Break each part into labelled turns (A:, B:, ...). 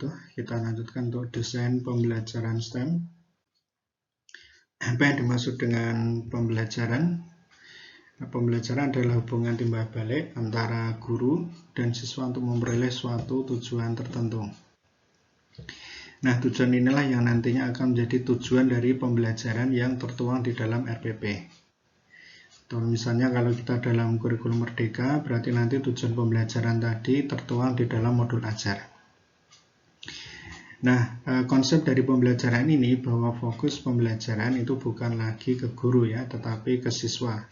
A: wabarakatuh. Kita lanjutkan untuk desain pembelajaran STEM. Apa yang dimaksud dengan pembelajaran? Pembelajaran adalah hubungan timbal balik antara guru dan siswa untuk memperoleh suatu tujuan tertentu. Nah, tujuan inilah yang nantinya akan menjadi tujuan dari pembelajaran yang tertuang di dalam RPP. Misalnya kalau kita dalam kurikulum Merdeka, berarti nanti tujuan pembelajaran tadi tertuang di dalam modul ajar. Nah, konsep dari pembelajaran ini bahwa fokus pembelajaran itu bukan lagi ke guru ya, tetapi ke siswa.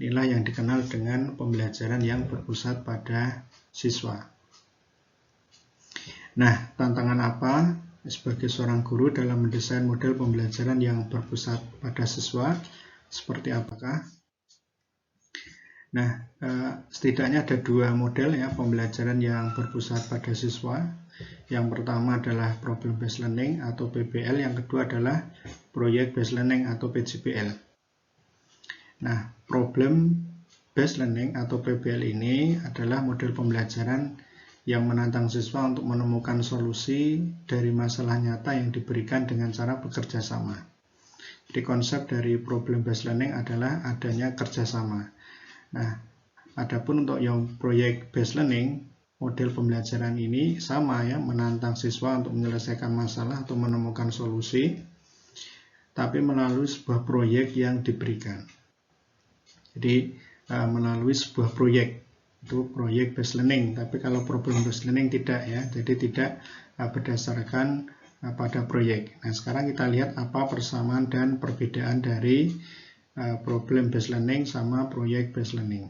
A: Inilah yang dikenal dengan pembelajaran yang berpusat pada siswa. Nah, tantangan apa sebagai seorang guru dalam mendesain model pembelajaran yang berpusat pada siswa? Seperti apakah? Nah, setidaknya ada dua model ya pembelajaran yang berpusat pada siswa. Yang pertama adalah problem based learning atau PBL, yang kedua adalah project based learning atau PJBL. Nah, problem based learning atau PBL ini adalah model pembelajaran yang menantang siswa untuk menemukan solusi dari masalah nyata yang diberikan dengan cara bekerja sama. Jadi konsep dari problem based learning adalah adanya kerjasama. Nah, adapun untuk yang project based learning, model pembelajaran ini sama ya, menantang siswa untuk menyelesaikan masalah atau menemukan solusi, tapi melalui sebuah proyek yang diberikan. Jadi melalui sebuah proyek, itu project based learning. Tapi kalau problem based learning tidak ya, jadi tidak berdasarkan pada proyek. Nah, sekarang kita lihat apa persamaan dan perbedaan dari problem based learning sama project based learning.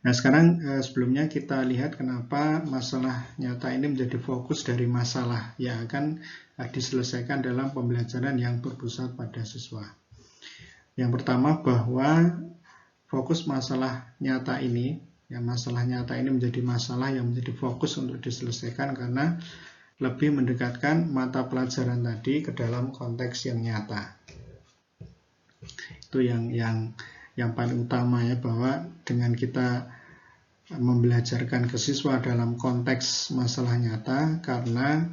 A: Nah, sekarang sebelumnya kita lihat kenapa masalah nyata ini menjadi fokus dari masalah yang akan diselesaikan dalam pembelajaran yang berpusat pada siswa. Yang pertama, bahwa fokus masalah nyata ini, ya masalah nyata ini menjadi masalah yang menjadi fokus untuk diselesaikan karena lebih mendekatkan mata pelajaran tadi ke dalam konteks yang nyata. Itu yang paling utama ya, bahwa dengan kita membelajarkan ke siswa dalam konteks masalah nyata karena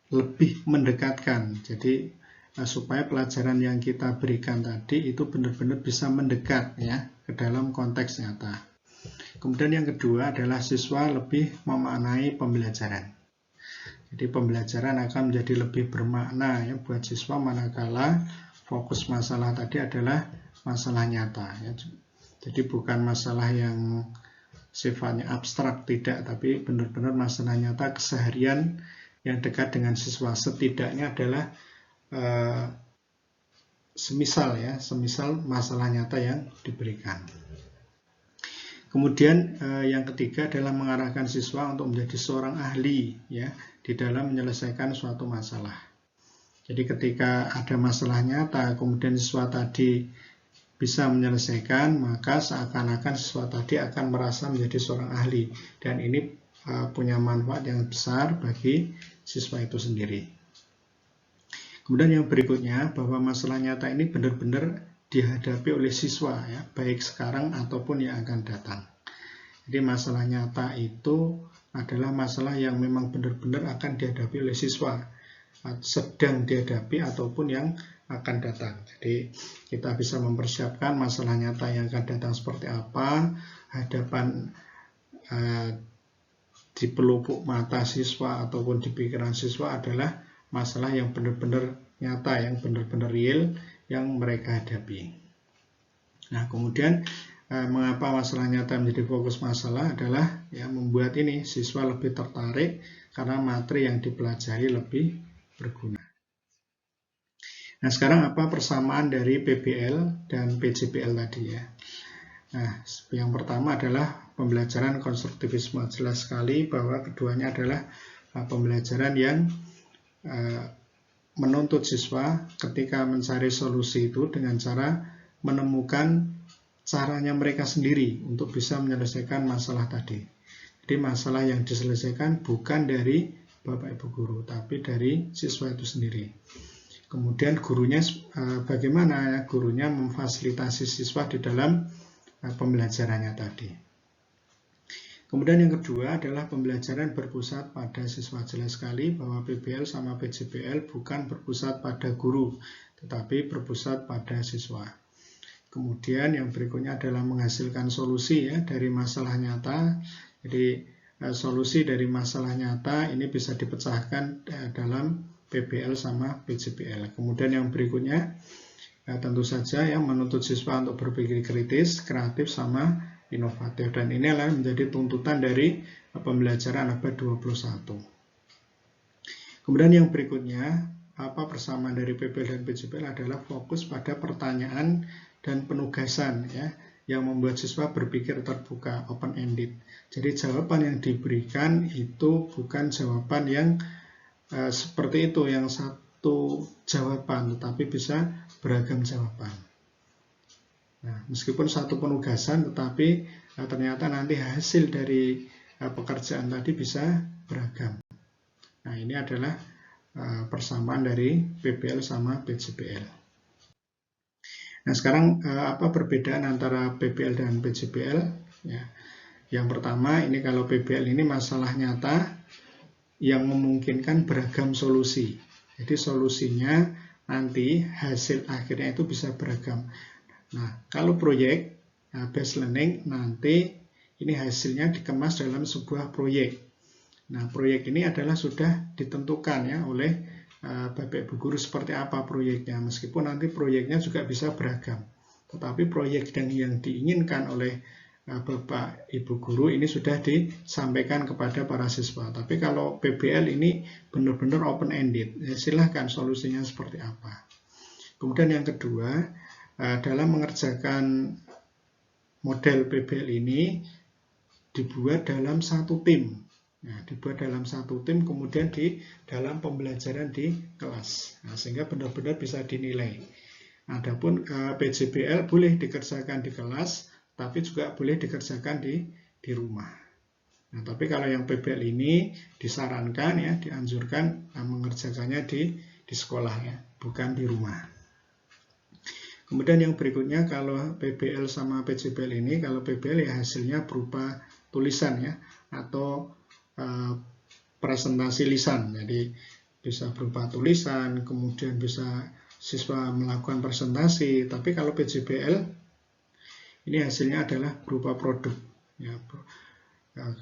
A: lebih mendekatkan. Jadi supaya pelajaran yang kita berikan tadi itu benar-benar bisa mendekat ya ke dalam konteks nyata. Kemudian yang kedua adalah siswa lebih memaknai pembelajaran. Jadi pembelajaran akan menjadi lebih bermakna ya buat siswa manakala fokus masalah tadi adalah masalah nyata ya. Jadi bukan masalah yang sifatnya abstrak, tidak, tapi benar-benar masalah nyata keseharian yang dekat dengan siswa. Setidaknya adalah semisal masalah nyata yang diberikan. Kemudian yang ketiga adalah mengarahkan siswa untuk menjadi seorang ahli ya di dalam menyelesaikan suatu masalah. Jadi ketika ada masalah nyata, kemudian siswa tadi bisa menyelesaikan, maka seakan-akan siswa tadi akan merasa menjadi seorang ahli. Dan ini punya manfaat yang besar bagi siswa itu sendiri. Kemudian yang berikutnya, bahwa masalah nyata ini benar-benar dihadapi oleh siswa, ya, baik sekarang ataupun yang akan datang. Jadi masalah nyata itu adalah masalah yang memang benar-benar akan dihadapi oleh siswa, sedang dihadapi ataupun yang akan datang. Jadi kita bisa mempersiapkan masalah nyata yang akan datang seperti apa, hadapan di pelupuk mata siswa ataupun di pikiran siswa adalah masalah yang benar-benar nyata, yang benar-benar real yang mereka hadapi. Nah, kemudian mengapa masalah nyata menjadi fokus masalah adalah ya membuat ini siswa lebih tertarik karena materi yang dipelajari lebih berguna. Nah, sekarang apa persamaan dari PBL dan PJBL tadi ya? Nah, yang pertama adalah pembelajaran konstruktivisme. Jelas sekali bahwa keduanya adalah pembelajaran yang menuntut siswa ketika mencari solusi itu dengan cara menemukan caranya mereka sendiri untuk bisa menyelesaikan masalah tadi. Jadi masalah yang diselesaikan bukan dari Bapak Ibu guru, tapi dari siswa itu sendiri. Kemudian gurunya bagaimana ya? Gurunya memfasilitasi siswa di dalam pembelajarannya tadi. Kemudian yang kedua adalah pembelajaran berpusat pada siswa. Jelas sekali bahwa PBL sama PJBL bukan berpusat pada guru, tetapi berpusat pada siswa. Kemudian yang berikutnya adalah menghasilkan solusi ya dari masalah nyata. Jadi solusi dari masalah nyata ini bisa dipecahkan dalam PBL sama PJBL. Kemudian yang berikutnya tentu saja yang menuntut siswa untuk berpikir kritis, kreatif, sama inovatif. Dan ini adalah menjadi tuntutan dari pembelajaran abad 21. Kemudian yang berikutnya, persamaan dari PBL dan PJBL adalah fokus pada pertanyaan dan penugasan ya, yang membuat siswa berpikir terbuka, open-ended. Jadi jawaban yang diberikan itu bukan jawaban yang seperti itu, yang satu jawaban, tetapi bisa beragam jawaban. Nah, meskipun satu penugasan, tetapi ternyata nanti hasil dari pekerjaan tadi bisa beragam. Nah, ini adalah persamaan dari PBL sama PJBL. Nah, sekarang apa perbedaan antara PBL dan PJBL? Ya, yang pertama, ini kalau PBL ini masalah nyata yang memungkinkan beragam solusi. Jadi solusinya nanti hasil akhirnya itu bisa beragam. Nah, kalau proyek based learning nanti ini hasilnya dikemas dalam sebuah proyek. Nah, proyek ini adalah sudah ditentukan ya oleh Bapak Ibu guru seperti apa proyeknya. Meskipun nanti proyeknya juga bisa beragam. Tetapi proyek yang diinginkan oleh Bapak Ibu guru ini sudah disampaikan kepada para siswa. Tapi kalau PBL ini benar-benar open-ended. Ya, silahkan solusinya seperti apa. Kemudian yang kedua, dalam mengerjakan model PBL ini dibuat dalam satu tim. Nah, dibuat dalam satu tim, kemudian di dalam pembelajaran di kelas. Nah, sehingga benar-benar bisa dinilai. Adapun PJBL boleh dikerjakan di kelas, tapi juga boleh dikerjakan di rumah. Nah, tapi kalau yang PBL ini disarankan ya, dianjurkan mengerjakannya di sekolah ya, bukan di rumah. Kemudian yang berikutnya kalau PBL sama PJBL ini, kalau PBL ya hasilnya berupa tulisan ya, atau presentasi lisan. Jadi bisa berupa tulisan, kemudian bisa siswa melakukan presentasi. Tapi kalau PJBL ini hasilnya adalah berupa produk. Ya,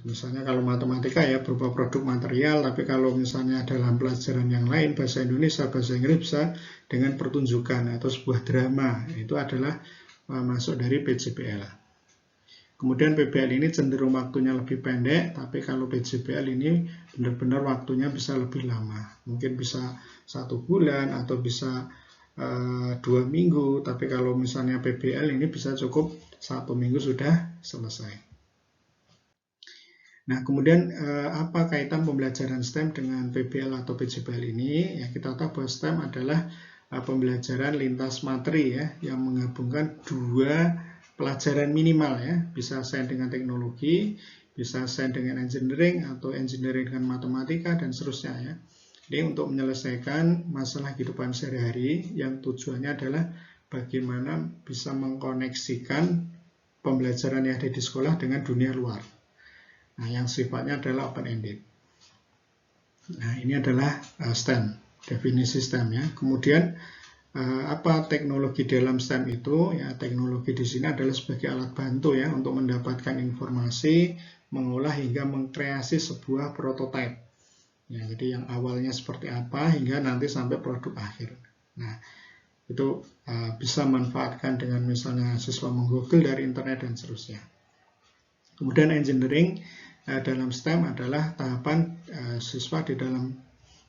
A: misalnya kalau matematika ya berupa produk material, tapi kalau misalnya dalam pelajaran yang lain, bahasa Indonesia, bahasa Inggris bisa dengan pertunjukan atau sebuah drama, itu adalah masuk dari PJBL. Kemudian PBL ini cenderung waktunya lebih pendek, tapi kalau PJBL ini benar-benar waktunya bisa lebih lama. Mungkin bisa 1 bulan atau bisa 2 minggu, tapi kalau misalnya PBL ini bisa cukup 1 minggu sudah selesai. Nah, kemudian apa kaitan pembelajaran STEM dengan PBL atau PJBL ini? Ya, kita tahu bahwa STEM adalah pembelajaran lintas materi ya, yang menggabungkan 2 pelajaran minimal ya, bisa sains dengan teknologi, bisa sains dengan engineering, atau engineering dengan matematika, dan seterusnya ya. Jadi untuk menyelesaikan masalah kehidupan sehari-hari yang tujuannya adalah bagaimana bisa mengkoneksikan pembelajaran yang ada di sekolah dengan dunia luar. Nah, yang sifatnya adalah open-ended. Nah, ini adalah STEM, definisi STEM ya. Kemudian apa teknologi dalam STEM itu? Ya, teknologi di sini adalah sebagai alat bantu ya untuk mendapatkan informasi, mengolah hingga mengkreasi sebuah prototipe. Ya, jadi yang awalnya seperti apa hingga nanti sampai produk akhir. Nah, itu bisa manfaatkan dengan misalnya siswa menggoogle dari internet dan seterusnya. Kemudian engineering dalam STEM adalah tahapan siswa di dalam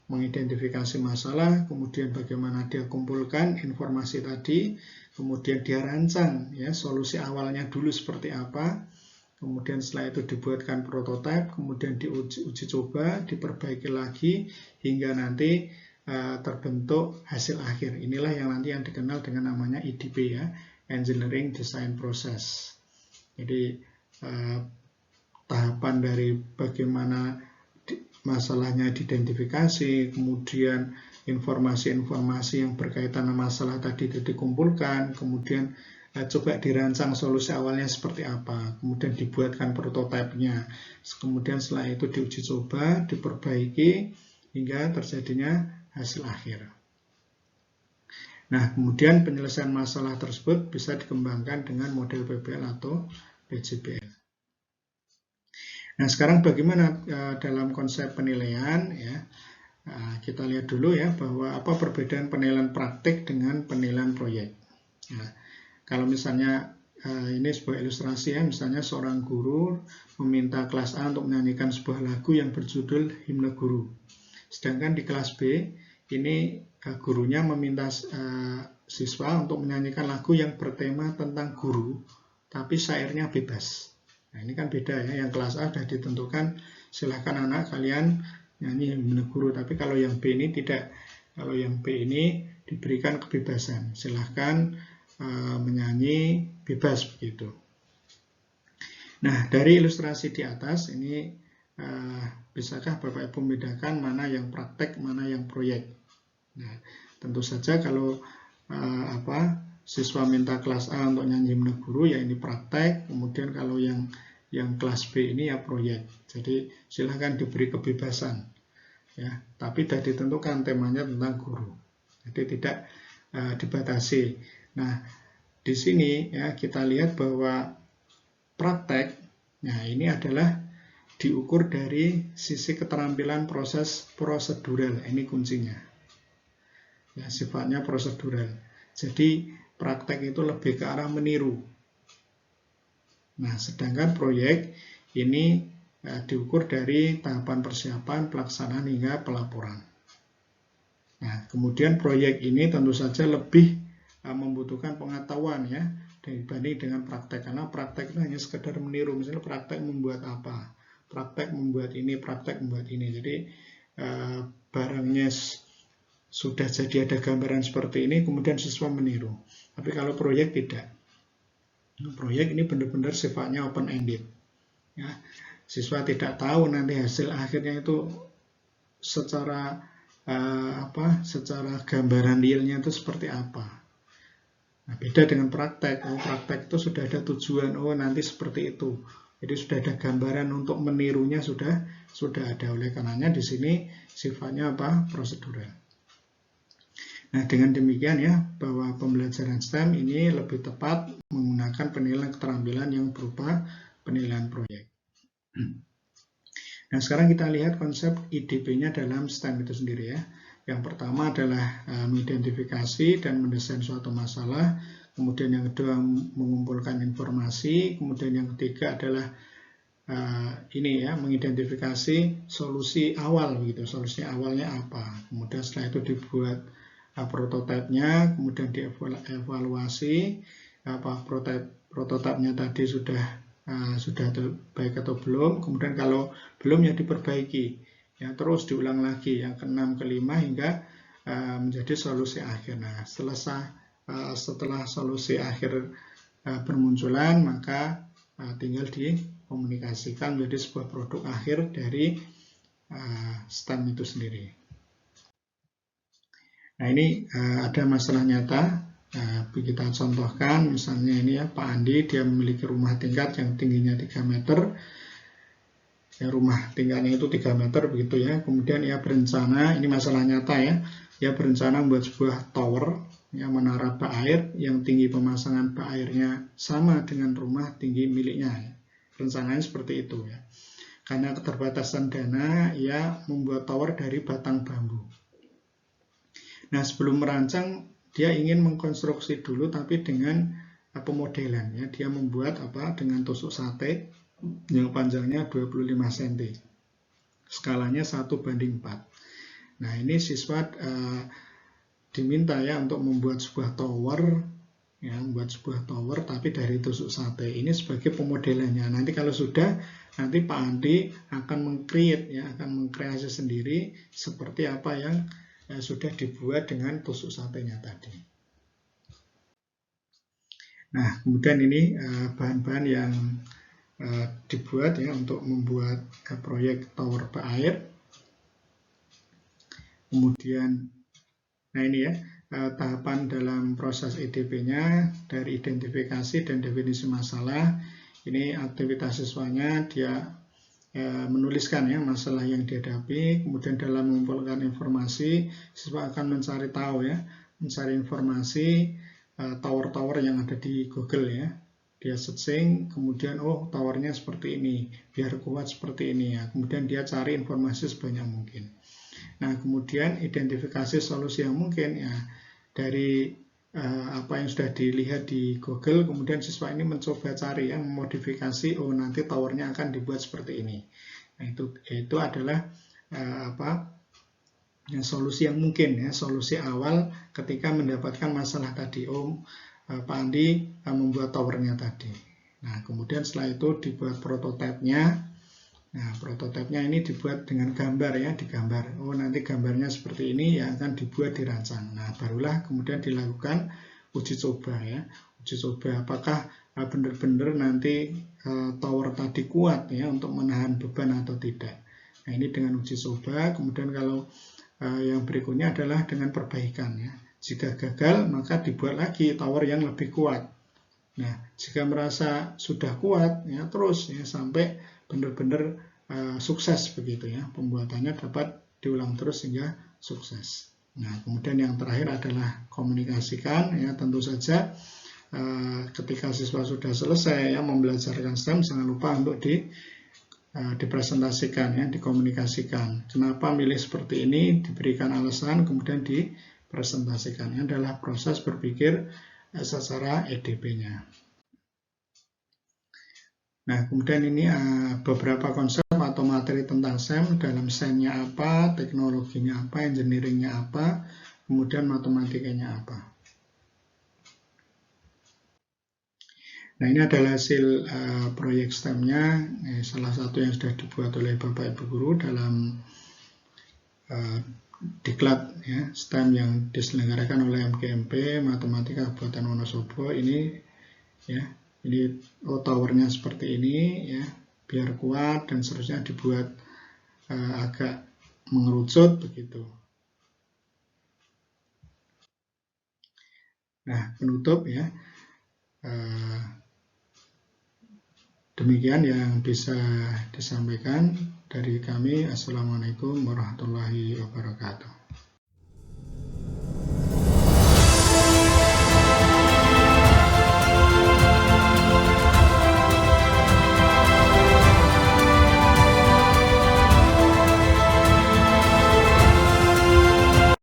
A: mengidentifikasi masalah, kemudian bagaimana dia kumpulkan informasi tadi, kemudian dia rancang ya solusi awalnya dulu seperti apa, kemudian setelah itu dibuatkan prototipe, kemudian diuji coba, diperbaiki lagi hingga nanti terbentuk hasil akhir. Inilah yang nanti yang dikenal dengan namanya EDP ya, Engineering Design Process. Jadi tahapan dari bagaimana masalahnya diidentifikasi, kemudian informasi-informasi yang berkaitan dengan masalah tadi dikumpulkan, kemudian coba dirancang solusi awalnya seperti apa, kemudian dibuatkan prototipenya, kemudian setelah itu diuji coba, diperbaiki hingga terjadinya hasil akhir. Nah, kemudian penyelesaian masalah tersebut bisa dikembangkan dengan model PBL atau PJBL. Nah, sekarang bagaimana dalam konsep penilaian ya? Nah, kita lihat dulu ya bahwa apa perbedaan penilaian praktik dengan penilaian proyek. Nah, kalau misalnya ini sebuah ilustrasi ya, misalnya seorang guru meminta kelas A untuk menyanyikan sebuah lagu yang berjudul Himne Guru. Sedangkan di kelas B ini gurunya meminta siswa untuk menyanyikan lagu yang bertema tentang guru, tapi syairnya bebas. Nah, ini kan beda ya, yang kelas A sudah ditentukan silahkan anak kalian nyanyi Himne Guru, tapi kalau yang B ini tidak. Kalau yang B ini diberikan kebebasan, silahkan menyanyi bebas begitu. Nah, dari ilustrasi di atas ini bisakah Bapak Ibu membedakan mana yang praktek, mana yang proyek? Nah, tentu saja kalau siswa minta kelas A untuk nyanyi Himne Guru ya ini praktek, kemudian kalau yang kelas B ini ya proyek. Jadi silahkan diberi kebebasan ya, tapi sudah ditentukan temanya tentang guru. Jadi tidak dibatasi. Nah, di sini ya kita lihat bahwa praktek, nah ini adalah diukur dari sisi keterampilan proses prosedural, ini kuncinya. Ya, sifatnya prosedural. Jadi praktek itu lebih ke arah meniru. Nah, sedangkan proyek ini diukur dari tahapan persiapan, pelaksanaan hingga pelaporan. Nah, kemudian proyek ini tentu saja lebih membutuhkan pengetahuan ya dibanding dengan praktek, karena praktek itu hanya sekedar meniru. Misalnya praktek membuat apa, praktek membuat ini, praktek membuat ini. Jadi barangnya sudah jadi ada gambaran seperti ini, kemudian siswa meniru. Tapi kalau proyek tidak. Proyek ini benar-benar sifatnya open ended. Ya, siswa tidak tahu nanti hasil akhirnya itu secara secara gambaran realnya itu seperti apa. Nah, beda dengan praktek. Praktek itu sudah ada tujuan, nanti seperti itu. Jadi sudah ada gambaran untuk menirunya sudah ada. Oleh karenanya di sini sifatnya prosedural. Nah, dengan demikian ya bahwa pembelajaran STEM ini lebih tepat menggunakan penilaian keterampilan yang berupa penilaian proyek. Nah, sekarang kita lihat konsep IDP-nya dalam STEM itu sendiri ya. Yang pertama adalah mengidentifikasi dan mendesain suatu masalah. Kemudian yang kedua mengumpulkan informasi. Kemudian yang ketiga adalah mengidentifikasi solusi awal begitu. Solusi awalnya apa. Kemudian setelah itu dibuat prototipenya, kemudian dievaluasi prototipnya tadi sudah baik atau belum, kemudian kalau belum ya diperbaiki ya, terus diulang lagi yang ke-6, ke-5 hingga menjadi solusi akhir. Nah, setelah solusi akhir bermunculan, maka tinggal dikomunikasikan menjadi sebuah produk akhir dari STEM itu sendiri. Nah, ini ada masalah nyata. Nah, kita contohkan misalnya ini ya, Pak Andi dia memiliki rumah tingkat yang tingginya 3 meter. Ya, rumah tingkatnya itu 3 meter begitu ya. Kemudian ia berencana, ini masalah nyata ya. Ia berencana membuat sebuah tower yang menara bak air yang tinggi pemasangan bak airnya sama dengan rumah tinggi miliknya. Ya. Rencananya seperti itu ya. Karena keterbatasan dana, ia membuat tower dari batang bambu. Nah, sebelum merancang dia ingin mengkonstruksi dulu tapi dengan pemodelan ya. Dia membuat dengan tusuk sate yang panjangnya 25 cm. Skalanya 1:4. Nah, ini siswa diminta ya untuk membuat sebuah tower ya, membuat sebuah tower tapi dari tusuk sate. Ini sebagai pemodelannya. Nanti kalau sudah, nanti Pak Andi akan mengkreasi sendiri seperti apa yang sudah dibuat dengan tusuk satenya tadi. Nah, kemudian ini bahan-bahan yang dibuat ya untuk membuat proyek tower bak air. Kemudian, nah ini ya, tahapan dalam proses EDP-nya, dari identifikasi dan definisi masalah. Ini aktivitas siswanya, dia menuliskan ya masalah yang dihadapi, kemudian dalam mengumpulkan informasi, siswa akan mencari tahu ya, mencari informasi tower-tower yang ada di Google ya. Dia searching, kemudian oh towernya seperti ini, biar kuat seperti ini ya. Kemudian dia cari informasi sebanyak mungkin. Nah, kemudian identifikasi solusi yang mungkin ya dari apa yang sudah dilihat di Google, kemudian siswa ini mencoba cari yang memodifikasi, oh nanti towernya akan dibuat seperti ini. Nah, itu adalah solusi yang mungkin ya, solusi awal ketika mendapatkan masalah tadi. Oh, Pak Andi membuat towernya tadi. Nah, kemudian setelah itu dibuat prototipenya. Nah, prototipenya ini dibuat dengan gambar ya, digambar. Oh, nanti gambarnya seperti ini yang akan dibuat dirancang. Nah, barulah kemudian dilakukan uji coba ya. Uji coba apakah benar-benar nanti tower tadi kuat ya untuk menahan beban atau tidak. Nah, ini dengan uji coba. Kemudian kalau yang berikutnya adalah dengan perbaikan ya. Jika gagal, maka dibuat lagi tower yang lebih kuat. Nah, jika merasa sudah kuat ya terus ya sampai benar-benar sukses begitu ya, pembuatannya dapat diulang terus hingga sukses. Nah, kemudian yang terakhir adalah komunikasikan ya, tentu saja ketika siswa sudah selesai ya membelajarkan STEM, jangan lupa untuk dipresentasikan ya, dikomunikasikan. Kenapa milih seperti ini, diberikan alasan, kemudian dipresentasikan. Ini adalah proses berpikir secara EDP-nya. Nah, kemudian ini beberapa konsep atau materi tentang STEM. Dalam STEM-nya apa, teknologinya apa, engineering-nya apa, kemudian matematikanya apa. Nah, ini adalah hasil proyek STEM-nya, salah satu yang sudah dibuat oleh Bapak Ibu Guru dalam diklat ya, STEM yang diselenggarakan oleh MKMP Matematika Kabupaten Wonosobo. Ini ya, ini towernya seperti ini ya, biar kuat dan seterusnya, dibuat agak mengerucut begitu. Nah, penutup ya, demikian yang bisa disampaikan dari kami. Assalamualaikum warahmatullahi wabarakatuh.